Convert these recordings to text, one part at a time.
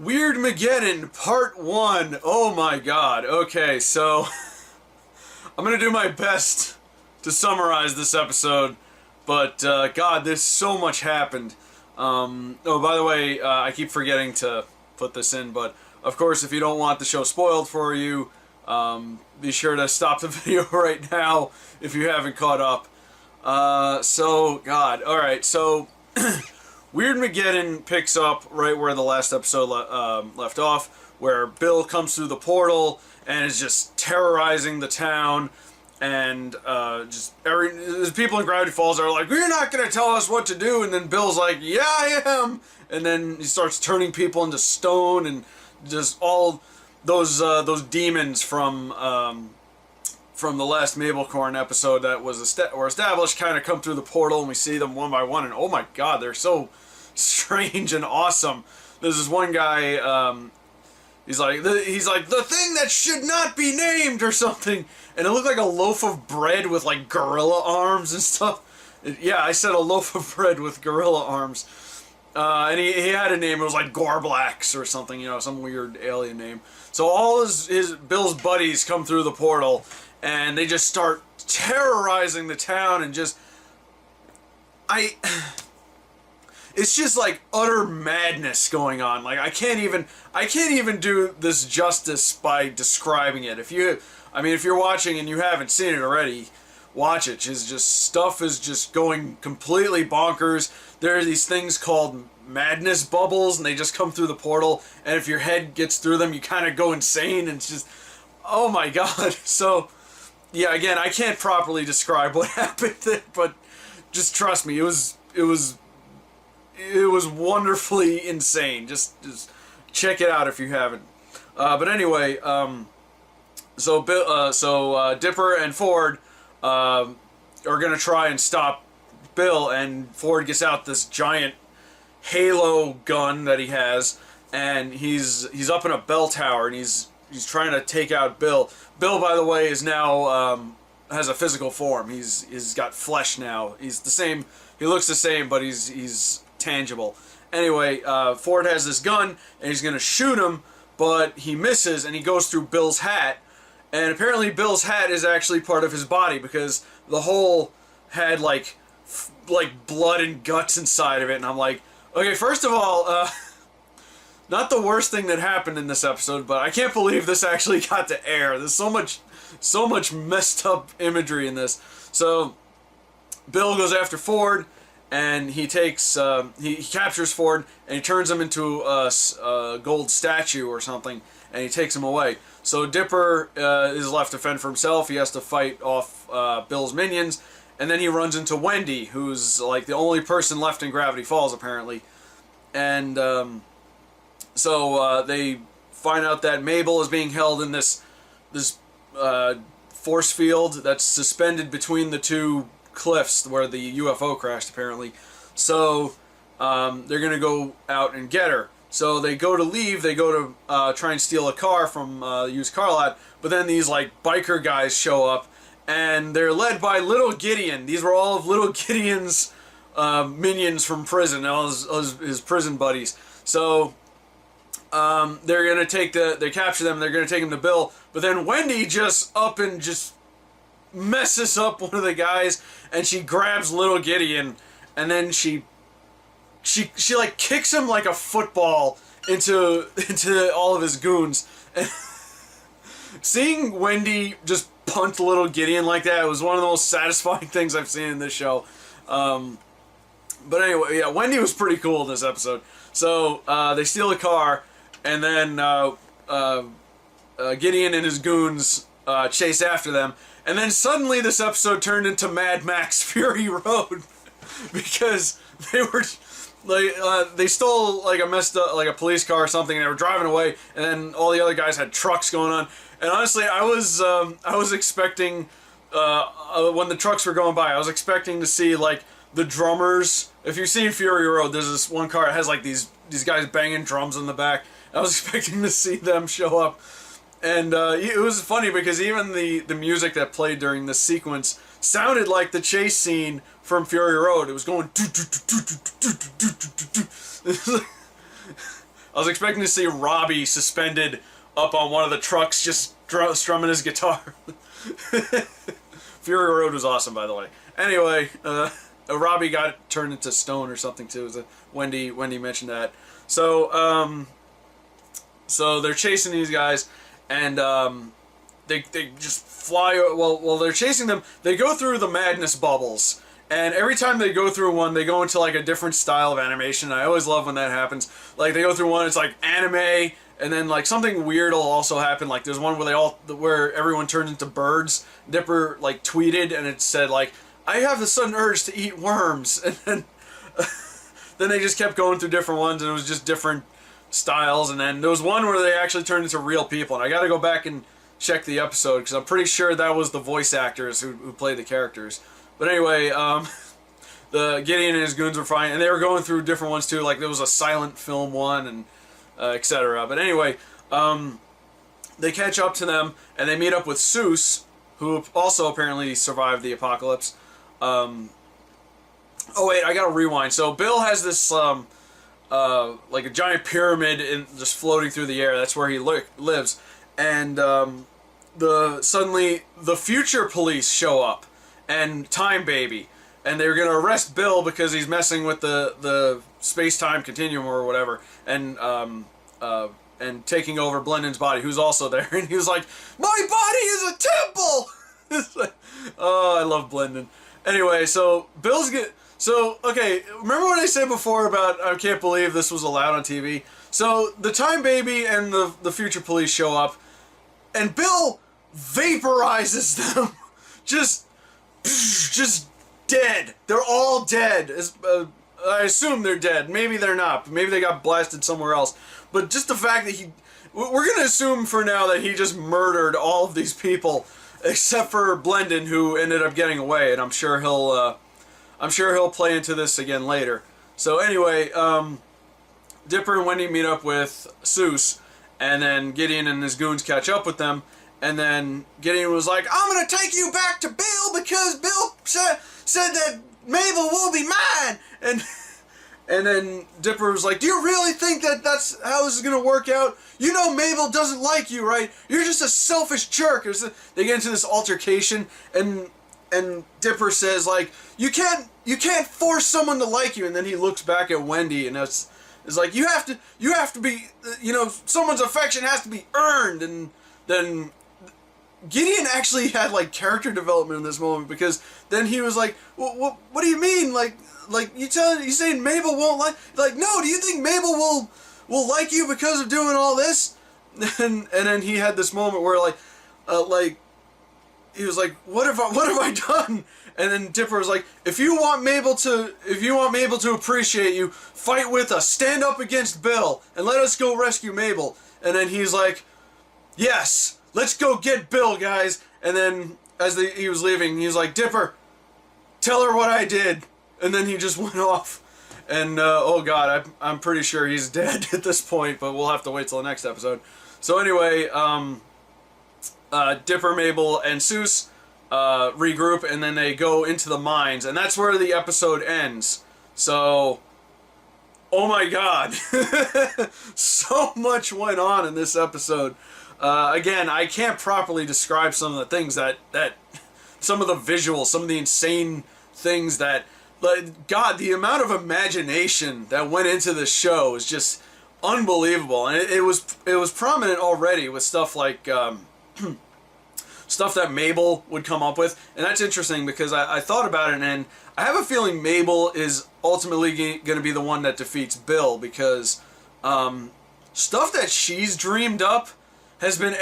Weirdmageddon Part 1. Oh my god. Okay, so I'm gonna do my best to summarize this episode, but god, there's so much happened. Oh, by the way, I keep forgetting to put this in, but of course, if you don't want the show spoiled for you, be sure to stop the video right now if you haven't caught up. God, alright, so Weirdmageddon picks up right where the last episode left off, where Bill comes through the portal and is just terrorizing the town, and the people in Gravity Falls are like, "You're not gonna tell us what to do," and then Bill's like, "Yeah, I am," and then he starts turning people into stone, and just all those demons from the last Mabelcorn episode that was established kind of come through the portal, and we see them one by one, and oh my god, they're so strange and awesome. There's this one guy, he's like the thing that should not be named or something, and it looked like a loaf of bread with like gorilla arms and stuff. Yeah, I said a loaf of bread with gorilla arms. And he had a name, it was like Gorblax or something, you know, some weird alien name. So all his Bill's buddies come through the portal, and they just start terrorizing the town, and just it's just like utter madness going on. Like I can't even do this justice by describing it. If you're watching and you haven't seen it already, watch it. Stuff is just going completely bonkers. There are these things called madness bubbles, and they just come through the portal, and if your head gets through them, you kind of go insane, and it's just, oh my god. So yeah, again, I can't properly describe what happened there, but just trust me, it was wonderfully insane. Just check it out if you haven't. But anyway, so Dipper and Ford are gonna try and stop Bill, and Ford gets out this giant halo gun that he has, and he's up in a bell tower, and he's trying to take out Bill. Bill, by the way, is now has a physical form. He's got flesh now. He's the same. He looks the same, but he's tangible. Anyway, Ford has this gun, and he's gonna shoot him, but he misses, and he goes through Bill's hat. And apparently Bill's hat is actually part of his body, because the hole had like blood and guts inside of it, and I'm like, okay, first of all, not the worst thing that happened in this episode, but I can't believe this actually got to air. There's so much messed up imagery in this. So Bill goes after Ford, and he takes he captures Ford, and he turns him into a gold statue or something, and he takes him away. So Dipper is left to fend for himself. He has to fight off Bill's minions, and then he runs into Wendy, who's like the only person left in Gravity Falls apparently. And so they find out that Mabel is being held in this force field that's suspended between the two cliffs where the UFO crashed apparently. So they're gonna go out and get her. So they go to leave, they go to try and steal a car from the used car lot, but then these like biker guys show up, and they're led by Little Gideon. These were all of Little Gideon's minions from prison, all his prison buddies. So they're gonna they capture them, they're gonna take him to Bill, but then Wendy just messes up one of the guys, and she grabs Little Gideon, and then she like kicks him like a football into all of his goons. And seeing Wendy just punch Little Gideon like that was one of the most satisfying things I've seen in this show. But anyway, yeah, Wendy was pretty cool in this episode. So they steal a car, and then Gideon and his goons chase after them. And then suddenly this episode turned into Mad Max Fury Road because they were like they stole like a police car or something, and they were driving away, and then all the other guys had trucks going on. And honestly, I was expecting when the trucks were going by, I was expecting to see like the drummers. If you've seen Fury Road, there's this one car that has like these guys banging drums in the back. I was expecting to see them show up. And it was funny because even the music that played during this sequence sounded like the chase scene from Fury Road. It was going I was expecting to see Robbie suspended up on one of the trucks, just strumming his guitar. Fury Road was awesome, by the way. Anyway, Robbie got turned into stone or something too. Wendy mentioned that. So so they're chasing these guys, and they just fly. Well, they're chasing them. They go through the madness bubbles. And every time they go through one, they go into like a different style of animation. I always love when that happens. Like they go through one, it's like anime, and then like something weird will also happen. Like there's one where everyone turns into birds. Dipper like tweeted, and it said like, "I have the sudden urge to eat worms," and then then they just kept going through different ones, and it was just different styles. And then there was one where they actually turned into real people, and I got to go back and check the episode because I'm pretty sure that was the voice actors who played the characters. But anyway, the Gideon and his goons were fine, and they were going through different ones too. Like there was a silent film one, and etc. But anyway, they catch up to them, and they meet up with Seuss, who also apparently survived the apocalypse. Oh wait, I gotta rewind. So Bill has this like a giant pyramid just floating through the air. That's where he lives, and suddenly the future police show up. And Time Baby, and they're gonna arrest Bill because he's messing with the space-time continuum or whatever, and taking over Blendon's body, who's also there. And he was like, "My body is a temple." It's like, oh, I love Blendon. Anyway, so Bill's okay. Remember what I said before about I can't believe this was allowed on TV? So the Time Baby and the future police show up, and Bill vaporizes them, just dead. They're all dead. I assume they're dead. Maybe they're not. Maybe they got blasted somewhere else. But just the fact that we're gonna assume for now that he just murdered all of these people, except for Blendon, who ended up getting away. And I'm sure he'll play into this again later. So anyway, Dipper and Wendy meet up with Seuss, and then Gideon and his goons catch up with them. And then Gideon was like, "I'm gonna take you back to Bill because Bill said that Mabel will be mine." And then Dipper was like, "Do you really think that that's how this is gonna work out? You know Mabel doesn't like you, right? You're just a selfish jerk." They get into this altercation, and Dipper says like, "You can't force someone to like you." And then he looks back at Wendy, and it's like, you have to be, someone's affection has to be earned." And then Gideon actually had like character development in this moment, because then he was like, "What do you mean? Like you saying Mabel won't like no? Do you think Mabel will like you because of doing all this?" And then he had this moment where like he was like, what have I done?" And then Dipper was like, if you want Mabel to appreciate you, fight with us, stand up against Bill, and let us go rescue Mabel." And then he's like, "Yes. Let's go get Bill, guys." And then as he was leaving, he was like, "Dipper, tell her what I did." And then he just went off. And oh god, I'm pretty sure he's dead at this point, but we'll have to wait till the next episode. So anyway, Dipper, Mabel, and Seuss regroup, and then they go into the mines, and that's where the episode ends. So, oh my god, so much went on in this episode. Again, I can't properly describe some of the things that some of the visuals, some of the insane things that, like, God, the amount of imagination that went into this show is just unbelievable. And it was prominent already with stuff like stuff that Mabel would come up with. And that's interesting because I thought about it, and I have a feeling Mabel is ultimately going to be the one that defeats Bill, because stuff that she's dreamed up has been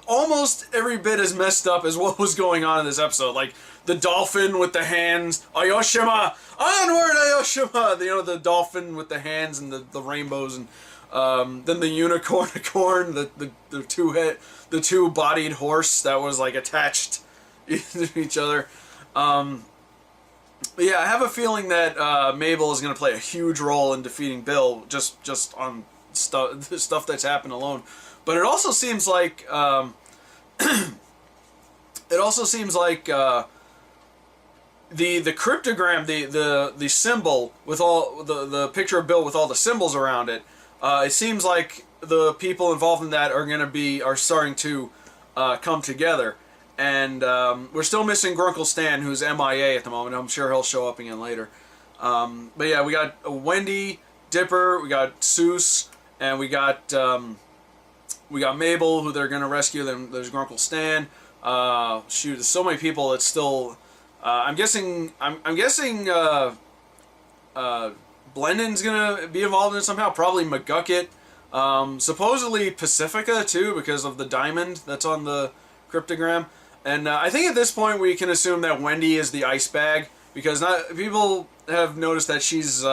almost every bit as messed up as what was going on in this episode. Like the dolphin with the hands, Ayoshima, onward Ayoshima, the dolphin with the hands and the rainbows, and then the unicorn, the two-bodied horse that was like attached to each other. But yeah, I have a feeling that Mabel is going to play a huge role in defeating Bill, just on stuff that's happened alone. But it also seems like the cryptogram, the symbol with all the picture of Bill with all the symbols around it, It seems like the people involved in that are starting to come together. And we're still missing Grunkle Stan, who's MIA at the moment. I'm sure he'll show up again later. But yeah, we got Wendy, Dipper, we got Seuss, and we got Mabel, who they're gonna rescue. Then there's Grunkle Stan. Shoot, there's so many people that still. I'm guessing. I'm guessing. Blendon's gonna be involved in it somehow. Probably McGucket. Supposedly Pacifica too, because of the diamond that's on the cryptogram. And I think at this point we can assume that Wendy is the ice bag, because people have noticed that she's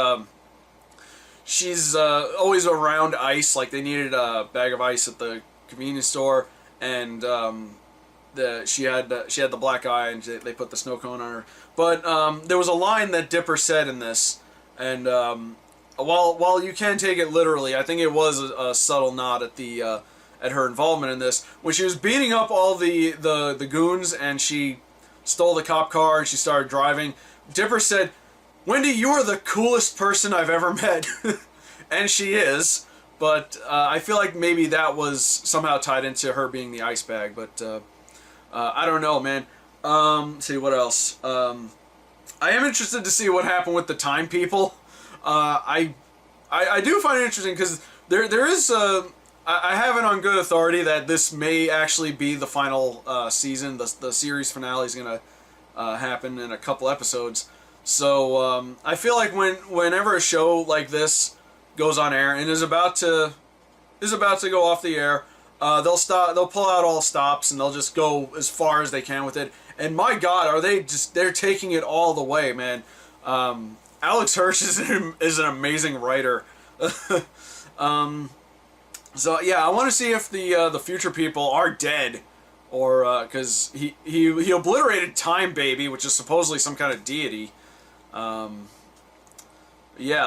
always around ice. Like, they needed a bag of ice at the convenience store, and she had the black eye, and they put the snow cone on her. But there was a line that Dipper said in this, and while you can take it literally, I think it was a subtle nod at her involvement in this, when she was beating up all the goons, and she stole the cop car and she started driving. Dipper said, "Wendy, you are the coolest person I've ever met." And she is, but I feel like maybe that was somehow tied into her being the ice bag, but I don't know, man. Let's see, what else? I am interested to see what happened with the time people. I do find it interesting, because there is I have it on good authority that this may actually be the final season. The series finale is gonna happen in a couple episodes. So I feel like whenever a show like this goes on air and is about to go off the air, they'll pull out all stops, and they'll just go as far as they can with it. And my God, they're taking it all the way, man. Alex Hirsch is an amazing writer. So yeah, I want to see if the future people are dead, or because he obliterated Time Baby, which is supposedly some kind of deity. Yeah,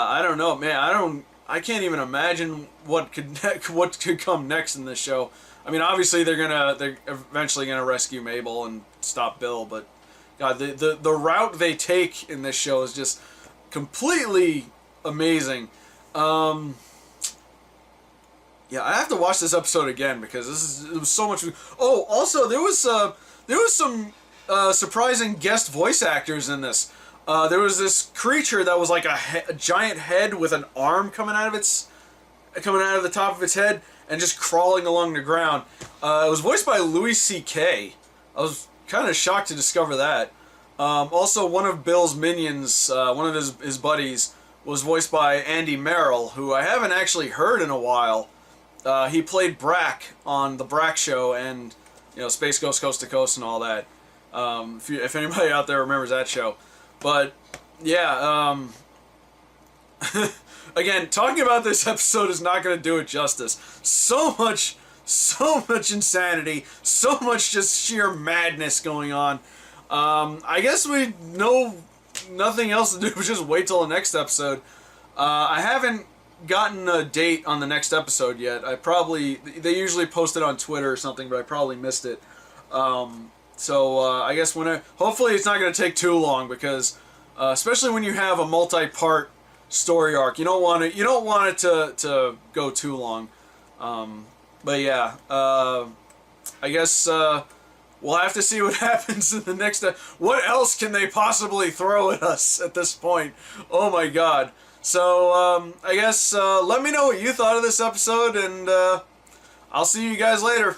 I don't know, man. I can't even imagine what could come next in this show. I mean, obviously they're eventually gonna rescue Mabel and stop Bill, but God, the route they take in this show is just completely amazing. Yeah, I have to watch this episode again, because it was so much. Oh, also there was some surprising guest voice actors in this. There was this creature that was like a giant head with an arm coming out of the top of its head and just crawling along the ground. It was voiced by Louis C.K. I was kind of shocked to discover that. Also, one of Bill's minions, one of his buddies, was voiced by Andy Merrill, who I haven't actually heard in a while. He played Brack on The Brack Show and, Space Ghost Coast to Coast and all that. If anybody out there remembers that show. But, yeah, again, talking about this episode is not going to do it justice. So much insanity, so much just sheer madness going on. I guess we know nothing else to do but just wait till the next episode. I haven't gotten a date on the next episode yet. They usually post it on Twitter or something, but I probably missed it. So I guess hopefully it's not going to take too long, because especially when you have a multi-part story arc, you don't want it to go too long. But yeah, I guess we'll have to see what happens in the next. What else can they possibly throw at us at this point? Oh my God. So, I guess, let me know what you thought of this episode, and I'll see you guys later.